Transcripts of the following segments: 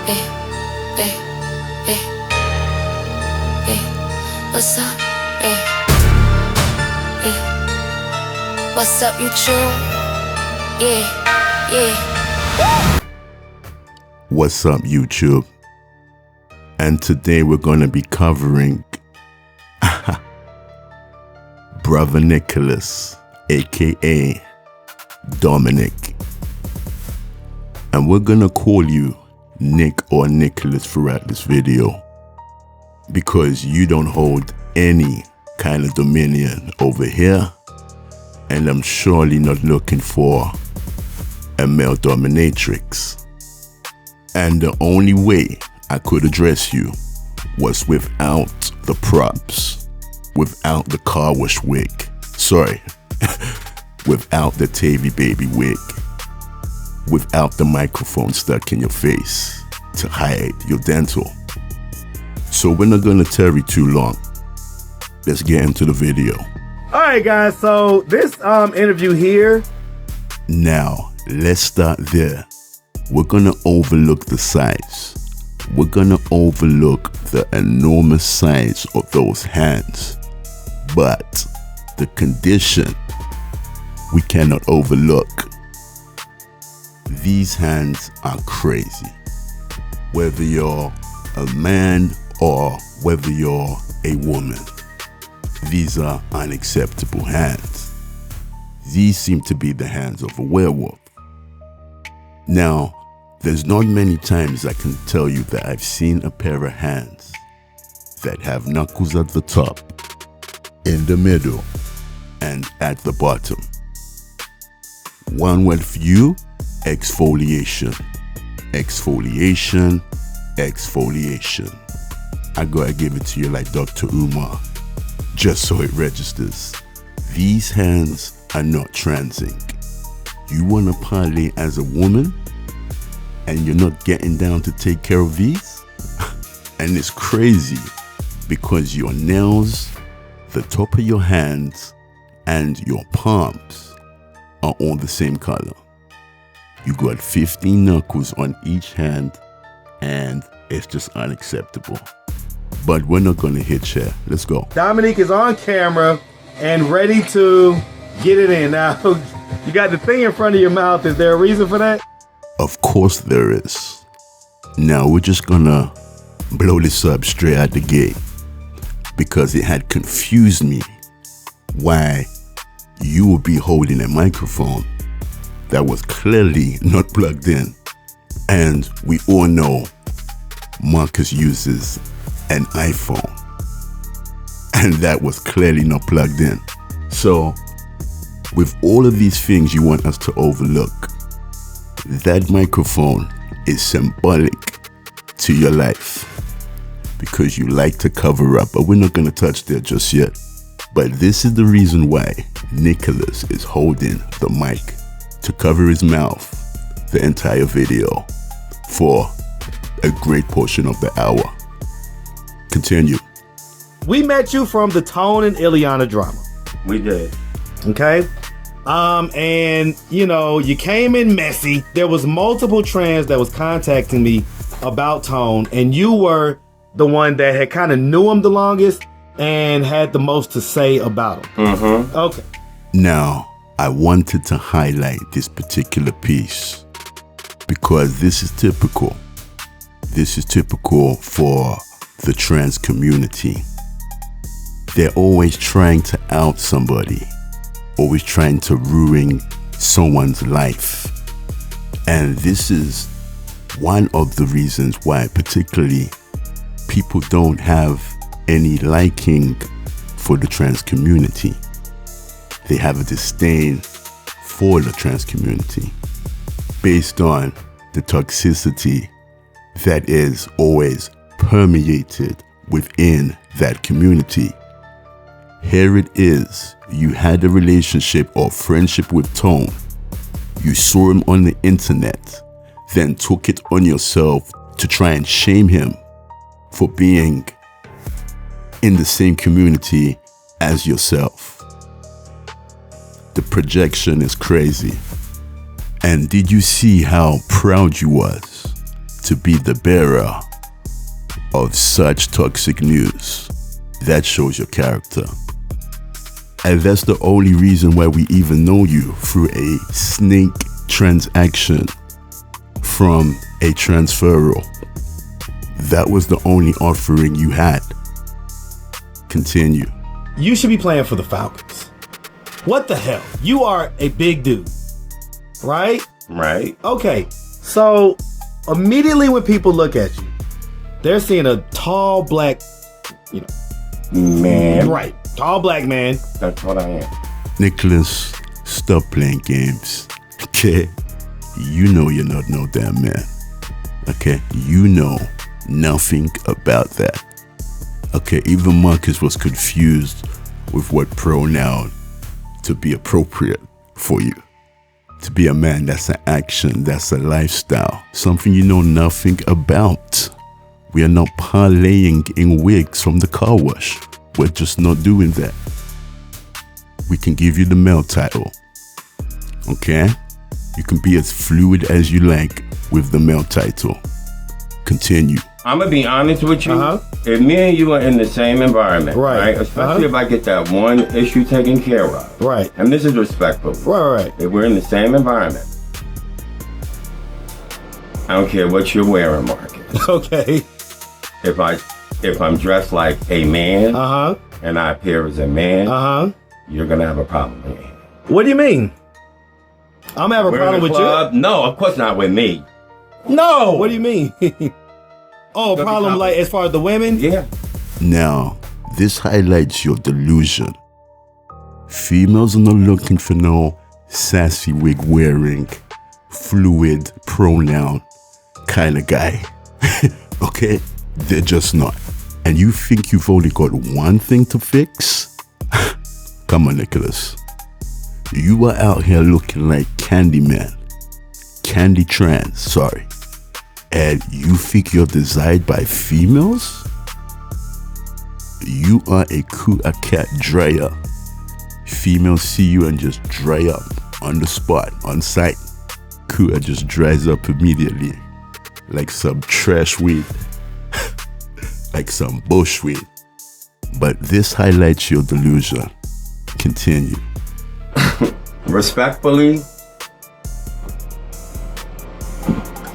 Hey, hey, hey, hey, what's up? Hey, hey, what's up, YouTube? Yeah, yeah. What's up, YouTube? And today we're gonna be covering Brother Nicholas, aka Dominic. And we're gonna call you Nick or Nicholas throughout this video because you don't hold any kind of dominion over here, and I'm surely not looking for a male dominatrix. And the only way I could address you was without the props, without the car wash wig, sorry, without the TV baby wig, without the microphone stuck in your face to hide your dental. So we're not gonna tarry too long. Let's get into the video. All right, guys, so this interview here. Now, let's start there. We're gonna overlook the size. We're gonna overlook the enormous size of those hands. But the condition, we cannot overlook. These hands are crazy. Whether you're a man or whether you're a woman, these are unacceptable hands. These seem to be the hands of a werewolf. Now, there's not many times I can tell you that I've seen a pair of hands that have knuckles at the top, in the middle, and at the bottom. One word for you: exfoliation. Exfoliation, exfoliation. I gotta give it to you like Dr. Umar, just so it registers. These hands are not transing. You wanna parlay as a woman, and you're not getting down to take care of these? And it's crazy because your nails, the top of your hands, and your palms are all the same color. You got 15 knuckles on each hand, and it's just unacceptable. But we're not gonna hitch here. Let's go. Dominic is on camera and ready to get it in. Now, you got the thing in front of your mouth. Is there a reason for that? Of course there is. Now we're just gonna blow this up straight out the gate because it had confused me why you would be holding a microphone that was clearly not plugged in. And we all know Marcus uses an iPhone, and that was clearly not plugged in. So with all of these things you want us to overlook, that microphone is symbolic to your life because you like to cover up, but we're not going to touch that just yet. But this is the reason why Nicholas is holding the mic to cover his mouth the entire video for a great portion of the hour. Continue. We met you from the Tone and Ileana drama. We did. Okay? And you know, you came in messy. There was multiple trans that was contacting me about Tone, and you were the one that had kind of knew him the longest and had the most to say about him. Mm-hmm. Okay. Now, I wanted to highlight this particular piece because this is typical. This is typical for the trans community. They're always trying to out somebody, always trying to ruin someone's life. And this is one of the reasons why particularly people don't have any liking for the trans community. They have a disdain for the trans community based on the toxicity that is always permeated within that community. Here it is, you had a relationship or friendship with Tone. You saw him on the internet, then took it on yourself to try and shame him for being in the same community as yourself. The projection is crazy. And did you see how proud you was to be the bearer of such toxic news. That shows your character. And that's the only reason why we even know you, through a snake transaction from a transferal. That was the only offering you had. Continue. You should be playing for the Falcons. What the hell? You are a big dude, right? Right. Okay, so immediately when people look at you, they're seeing a tall black, Man. right, tall black man. That's what I am. Nicholas, stop playing games. Okay? You know you're not no damn man. Okay? You know nothing about that. Okay? Even Marcus was confused with what pronoun to be appropriate for you. To be a man, that's an action, that's a lifestyle. Something you know nothing about. We are not parlaying in wigs from the car wash. We're just not doing that. We can give you the male title. Okay? You can be as fluid as you like with the male title. Continue. I'm going to be honest with you. Uh-huh. If me and you are in the same environment, Right. Especially if I get that one issue taken care of. Right. And this is respectful. Right. If we're in the same environment, I don't care what you're wearing, Marcus. Okay. If I'm dressed like a man and I appear as a man, you're gonna have a problem with me. What do you mean? I'm gonna have a We're problem in with the club? No, of course not with me. No. What do you mean? Oh, Gonna be problem like as far as the women? Yeah. Now, this highlights your delusion. Females are not looking for no sassy wig wearing, fluid pronoun kind of guy. Okay? They're just not. And you think you've only got one thing to fix? Come on, Nicholas. You are out here looking like Candyman. Candy Trans, sorry. And you think you're desired by females? You are a cat dryer. Females see you and just dry up on the spot, on sight. Kua just dries up immediately. Like some trash weed. Like some bushweed. But this highlights your delusion. Continue. Respectfully,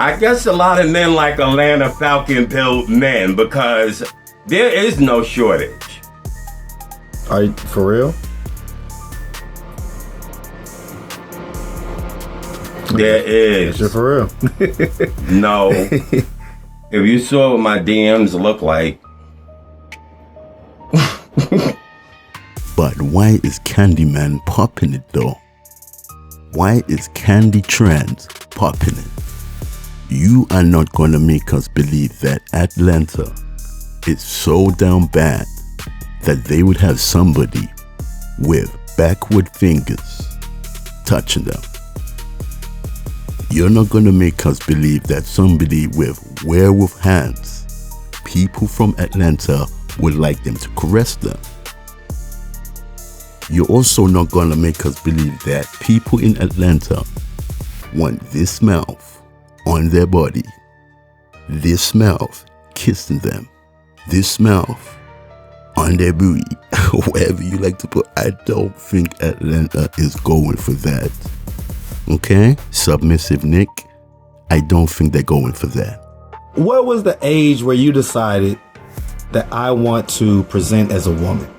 I guess a lot of men like Atlanta Falcon built men because there is no shortage. Are you for real? There is. You're for real. No. If you saw what my DMs look like. But why is Candyman popping it though? Why is Candy Trans popping it? You are not gonna make us believe that Atlanta is so down bad that they would have somebody with backward fingers touching them. You're not gonna make us believe that somebody with werewolf hands, people from Atlanta, would like them to caress them. You're also not gonna make us believe that people in Atlanta want this mouth on their body, this mouth kissing them, this mouth on their booty, wherever you like to put. I don't think Atlanta is going for that. Okay? Submissive Nick, I don't think they're going for that. What was the age where you decided that I want to present as a woman?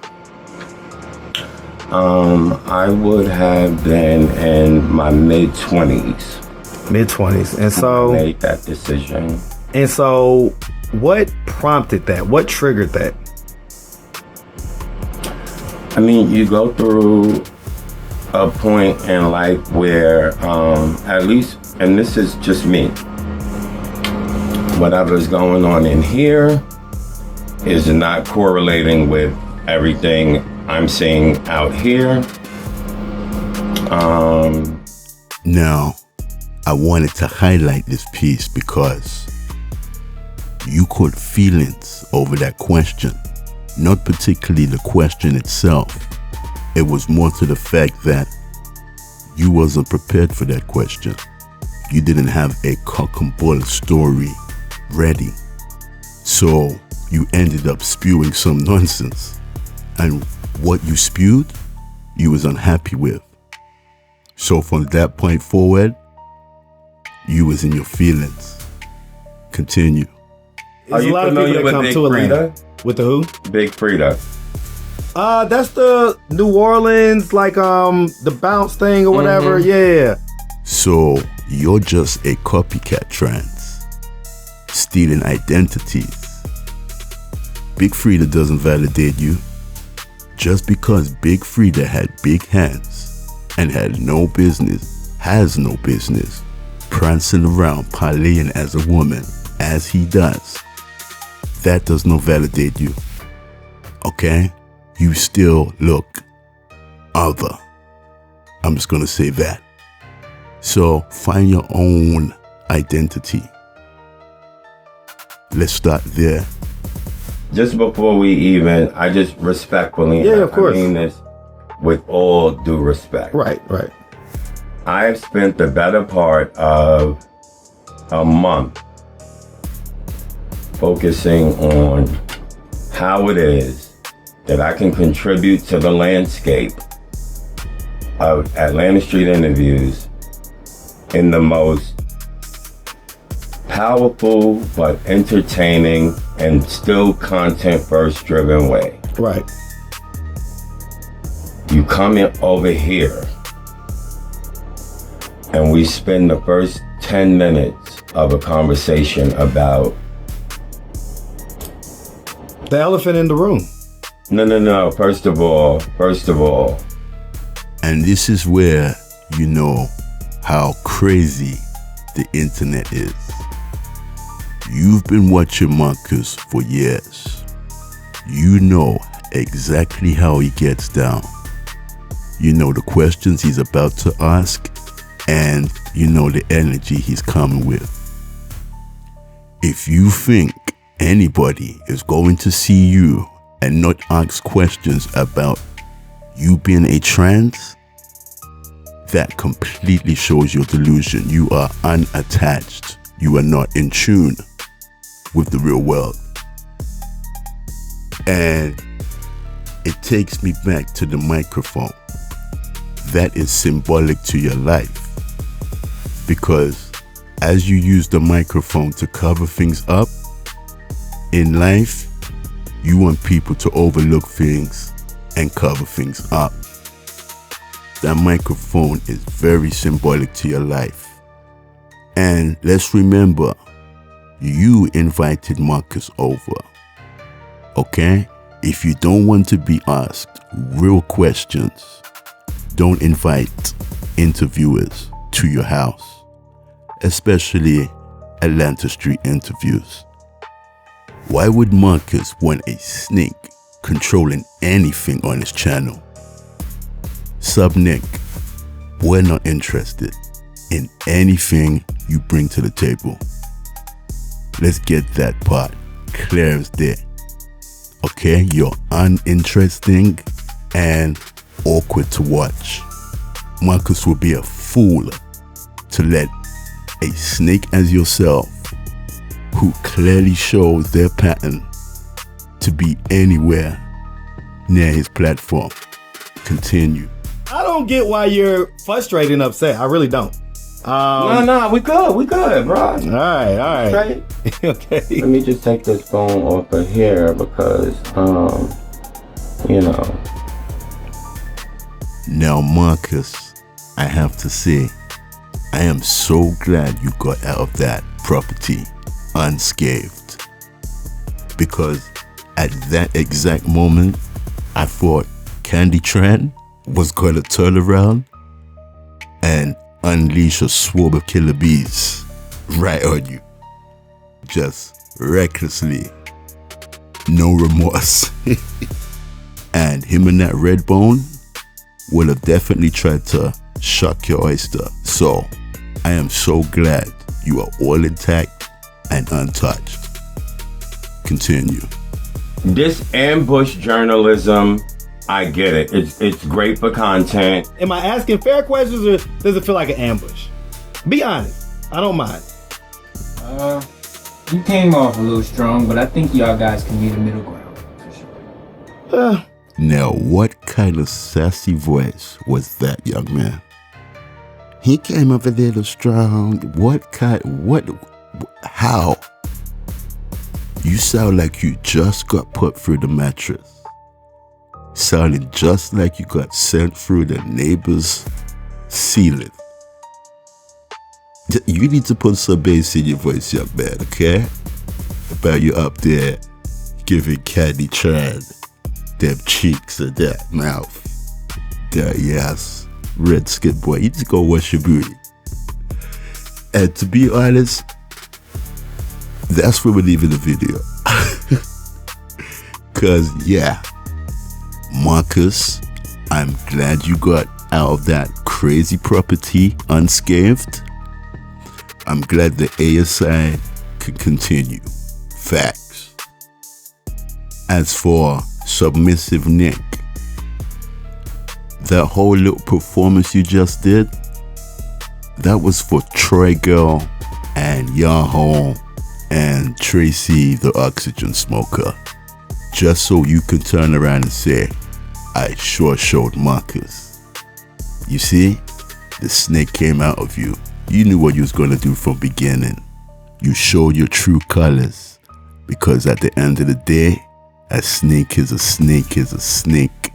I would have been in my mid-20s. Mid-20s. And so made that decision. And so what prompted that? What triggered that? I mean, you go through a point in life where, at least, and this is just me, whatever's going on in here is not correlating with everything I'm seeing out here. Now, I wanted to highlight this piece because you caught feelings over that question. Not particularly the question itself. It was more to the fact that you wasn't prepared for that question. You didn't have a cock and bull story ready. So you ended up spewing some nonsense. And what you spewed, you was unhappy with. So from that point forward, you was in your feelings. Continue. There's Are a you lot of people familiar that with come Big to Atlanta. Frida? With the who? Big Frida. That's the New Orleans, like the bounce thing or whatever. Yeah. So you're just a copycat trans, stealing identities. Big Frida doesn't validate you. Just because Big Frida had big hands and has no business prancing around parlaying as a woman as he does, that does not validate you. Okay? You still look other. I'm just gonna say that. So find your own identity. Let's start there. Just before we even, I just respectfully, Yeah, of course. I mean this with all due respect. Right. I have spent the better part of a month focusing on how it is that I can contribute to the landscape of Atlanta Street Interviews in the most powerful but entertaining and still content first driven way. Right. You come in over here and we spend the first 10 minutes of a conversation about The elephant in the room. no. First of all, And this is where you know how crazy the internet is. You've been watching Marcus for years. You know exactly how he gets down. You know the questions he's about to ask, and you know the energy he's coming with. If you think anybody is going to see you and not ask questions about you being a trans, that completely shows your delusion. You are unattached. You are not in tune with the real world. And it takes me back to the microphone. That is symbolic to your life. Because as you use the microphone to cover things up, in life, you want people to overlook things and cover things up. That microphone is very symbolic to your life. And let's remember, you invited Marcus over. Okay? If you don't want to be asked real questions, don't invite interviewers to your house, especially Atlanta Street Interviews. Why would Marcus want a snake controlling anything on his channel? Nick, we're not interested in anything you bring to the table. Let's get that part clear as day. Okay, you're uninteresting and awkward to watch. Marcus will be a fool to let a snake as yourself, who clearly shows their pattern, to be anywhere near his platform. Continue. I don't get why you're frustrated and upset. I really don't. no, we good, bro. All right. Right? Okay. Let me just take this phone off of here because, you know. Now, Marcus, I have to say, I am so glad you got out of that property unscathed. Because at that exact moment, I thought Candy Tran was going to turn around and unleash a swarm of killer bees right on you. Just recklessly. No remorse. And him and that red bone would have definitely tried to shock your oyster. So I am so glad you are all intact and untouched. Continue. This ambush journalism, I get it. It's great for content. Am I asking fair questions or does it feel like an ambush? Be honest. I don't mind. You came off a little strong, but I think y'all guys can meet a middle ground. For sure. Now, what kind of sassy voice was that, young man? He came up a little strong. How? You sound like you just got put through the mattress. Sounding just like you got sent through the neighbor's ceiling. You need to put some bass in your voice, young man, okay? About you up there giving Candy Tran them cheeks and that mouth. That yes, red skin boy. You need to go wash your booty. And to be honest, that's where we're leaving the video. Cause yeah, Marcus, I'm glad you got out of that crazy property unscathed. I'm glad the ASI can continue. Facts. As for Submissive Nick, that whole little performance you just did, that was for Troy Girl and Yahoo and Tracy the Oxygen Smoker. Just so you can turn around and say, I sure showed Marcus. You see, the snake came out of you. You knew what you was gonna do from beginning. You showed your true colors. Because at the end of the day, a snake is a snake is a snake.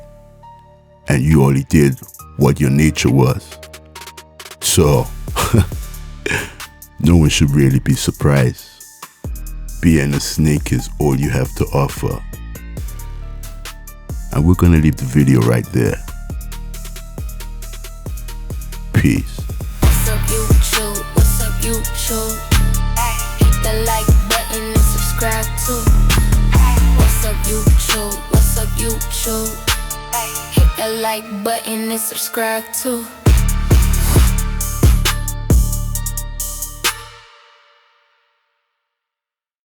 And you only did what your nature was. So, no one should really be surprised. Being a snake is all you have to offer. And we're gonna leave the video right there. Peace. What's up, YouTube? What's up, YouTube? Hit the like button and subscribe too. What's up, YouTube? What's up, YouTube? Hit the like button and subscribe too.